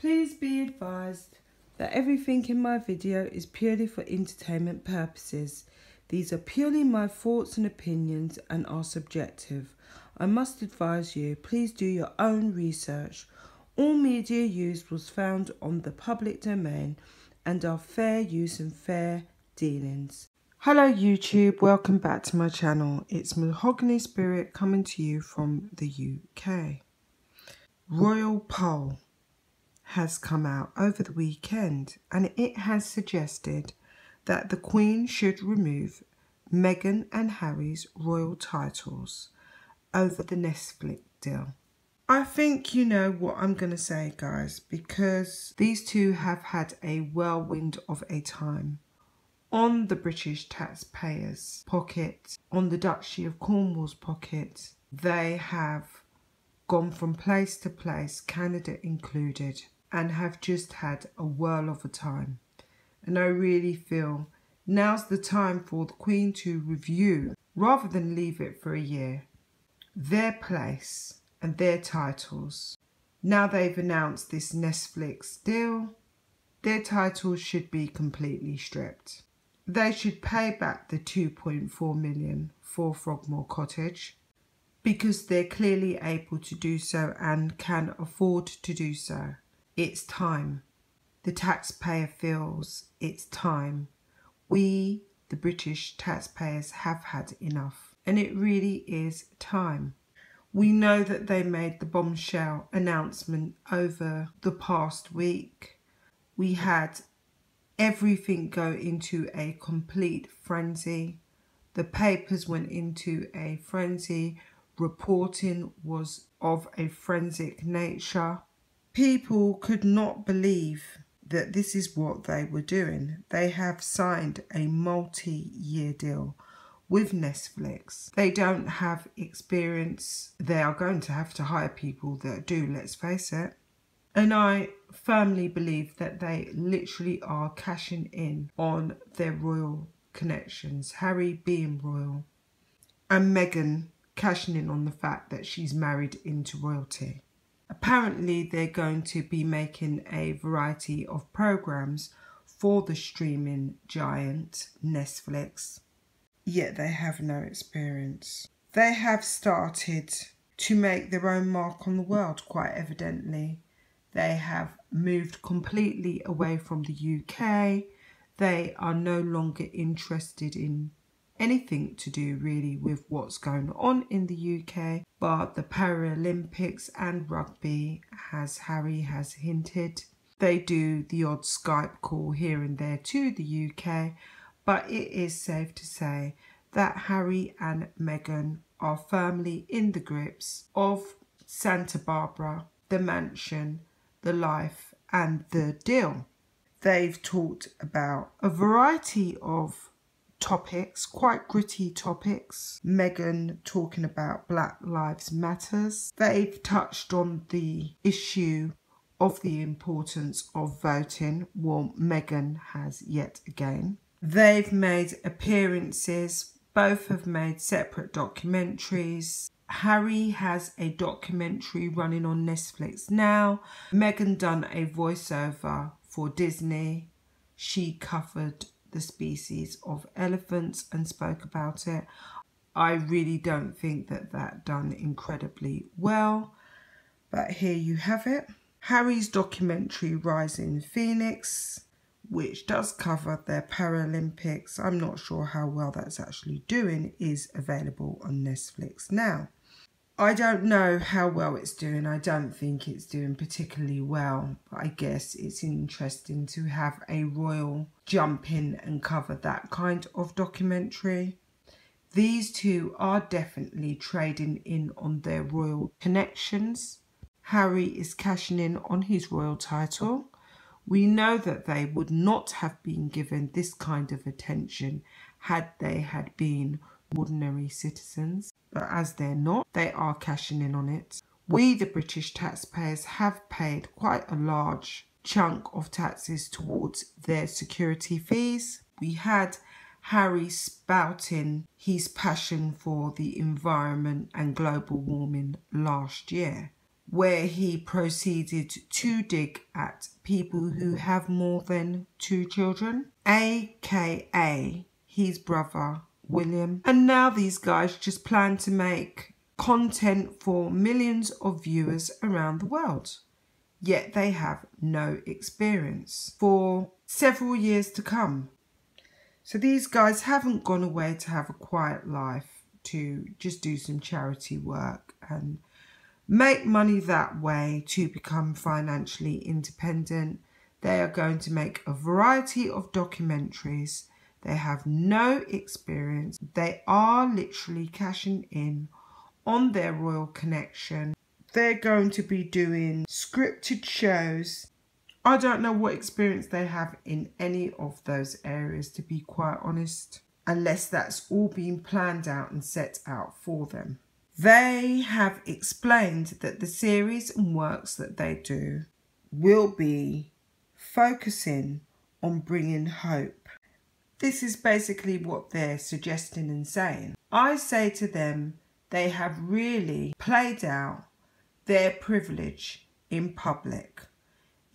Please be advised that everything in my video is purely for entertainment purposes. These are purely my thoughts and opinions and are subjective. I must advise you, please do your own research. All media used was found on the public domain and are fair use and fair dealings. Hello YouTube, welcome back to my channel. It's Mahogany Spirit coming to you from the UK. Royal poll has come out over the weekend and it has suggested that the Queen should remove Meghan and Harry's royal titles over the Netflix deal. I think you know what I'm going to say, guys, because these two have had a whirlwind of a time on the British taxpayers' pocket, on the Duchy of Cornwall's pocket. They have gone from place to place, Canada included, and have just had a whirl of a time. And I really feel now's the time for the Queen to review, rather than leave it for a year, their place and their titles. Now they've announced this Netflix deal, their titles should be completely stripped. They should pay back the 2.4 million for Frogmore Cottage because they're clearly able to do so and can afford to do so. It's time. The taxpayer feels it's time. We, the British taxpayers, have had enough, and it really is time. We know that they made the bombshell announcement over the past week. We had everything go into a complete frenzy. The papers went into a frenzy. Reporting was of a forensic nature. People could not believe that this is what they were doing. They have signed a multi-year deal with Netflix. They don't have experience. They are going to have to hire people that do, let's face it. And I firmly believe that they literally are cashing in on their royal connections. Harry being royal and Meghan cashing in on the fact that she's married into royalty. Apparently they're going to be making a variety of programs for the streaming giant Netflix, yet they have no experience. They have started to make their own mark on the world, quite evidently. They have moved completely away from the UK. They are no longer interested in anything to do really with what's going on in the UK, but the Paralympics and rugby, as Harry has hinted. They do the odd Skype call here and there to the UK, but it is safe to say that Harry and Meghan are firmly in the grips of Santa Barbara, the mansion, the life and the deal. They've talked about a variety of topics, quite gritty topics. Meghan talking about Black Lives Matters. They've touched on the issue of the importance of voting. Well, Meghan has yet again. They've made appearances. Both have made separate documentaries. Harry has a documentary running on Netflix now. Meghan done a voiceover for Disney. She covered the species of elephants and spoke about it. I really don't think that done incredibly well, but here you have it. Harry's documentary Rising Phoenix, which does cover their Paralympics, I'm not sure how well that's actually doing, is available on Netflix now. I don't know how well it's doing. I don't think it's doing particularly well. But I guess it's interesting to have a royal jump in and cover that kind of documentary. These two are definitely trading in on their royal connections. Harry is cashing in on his royal title. We know that they would not have been given this kind of attention had they had been ordinary citizens. But as they're not, they are cashing in on it. We, the British taxpayers, have paid quite a large chunk of taxes towards their security fees. We had Harry spouting his passion for the environment and global warming last year. where he proceeded to dig at people who have more than 2 children, aka his brother William. And now these guys just plan to make content for millions of viewers around the world. Yet they have no experience for several years to come. So these guys haven't gone away to have a quiet life, to just do some charity work and make money that way to become financially independent. They are going to make a variety of documentaries. They have no experience. They are literally cashing in on their royal connection. They're going to be doing scripted shows. I don't know what experience they have in any of those areas, to be quite honest, unless that's all been planned out and set out for them. They have explained that the series and works that they do will be focusing on bringing hope. This is basically what they're suggesting and saying. I say to them, they have really played out their privilege in public,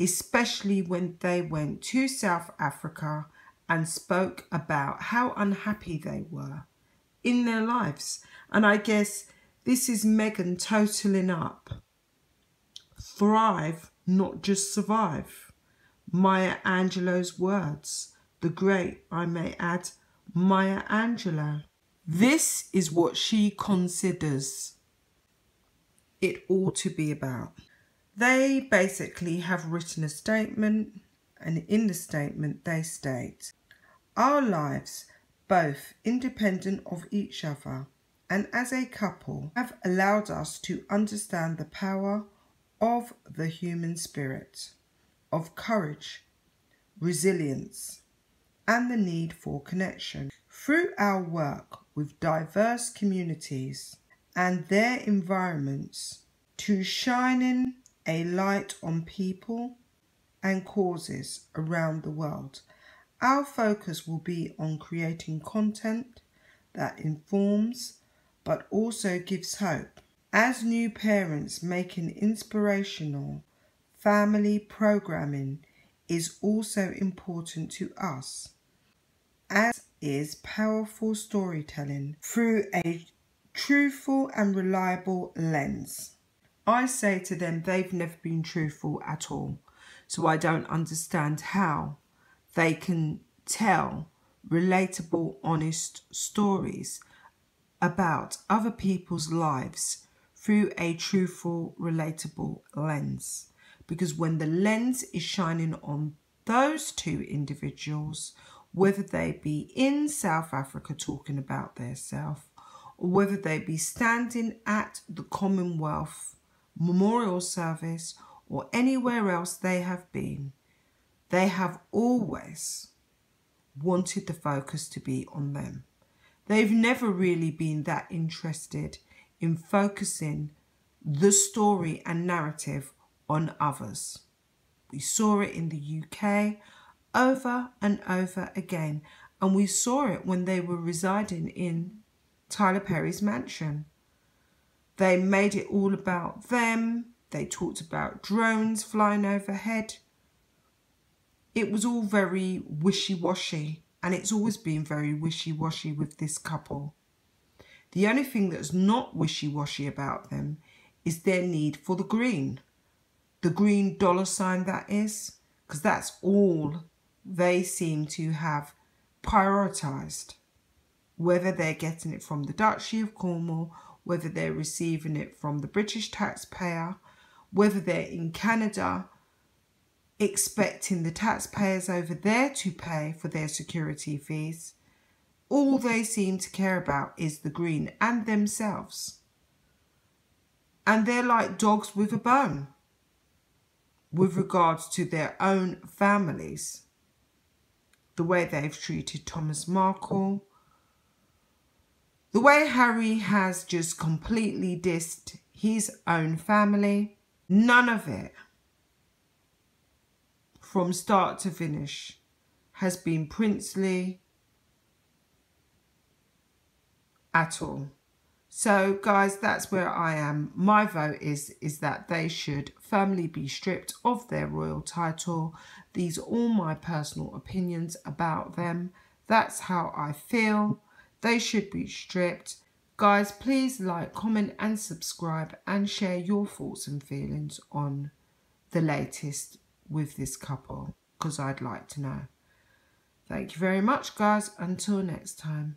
especially when they went to South Africa and spoke about how unhappy they were in their lives. And I guess this is Meghan totaling up. Thrive, not just survive. Maya Angelou's words. The great, I may add, Maya Angelou. This is what she considers it ought to be about. They basically have written a statement, and in the statement they state, our lives, both independent of each other and as a couple, have allowed us to understand the power of the human spirit, of courage, resilience, and the need for connection. Through our work with diverse communities and their environments, to shining a light on people and causes around the world. Our focus will be on creating content that informs but also gives hope. As new parents, making inspirational family programming is also important to us, as is powerful storytelling through a truthful and reliable lens. I say to them, they've never been truthful at all, so I don't understand how they can tell relatable, honest stories about other people's lives through a truthful, relatable lens. Because when the lens is shining on those two individuals, whether they be in South Africa talking about their self, or whether they be standing at the Commonwealth Memorial Service or anywhere else they have been, they have always wanted the focus to be on them. They've never really been that interested in focusing the story and narrative on others. We saw it in the UK over and over again, and we saw it when they were residing in Tyler Perry's mansion. They made it all about them. They talked about drones flying overhead. It was all very wishy-washy, and it's always been very wishy-washy with this couple. The only thing that's not wishy-washy about them is their need for the green dollar sign, that is, because that's all they seem to have prioritised. Whether they're getting it from the Duchy of Cornwall, whether they're receiving it from the British taxpayer, whether they're in Canada expecting the taxpayers over there to pay for their security fees, all they seem to care about is the green and themselves. And they're like dogs with a bone with regards to their own families. The way they've treated Thomas Markle, the way Harry has just completely dissed his own family. None of it, from start to finish, has been princely at all. So guys, that's where I am. My vote is that they should firmly be stripped of their royal title. These are all my personal opinions about them. That's how I feel. They should be stripped. Guys, please like, comment and subscribe and share your thoughts and feelings on the latest with this couple, because I'd like to know. Thank you very much, guys. Until next time.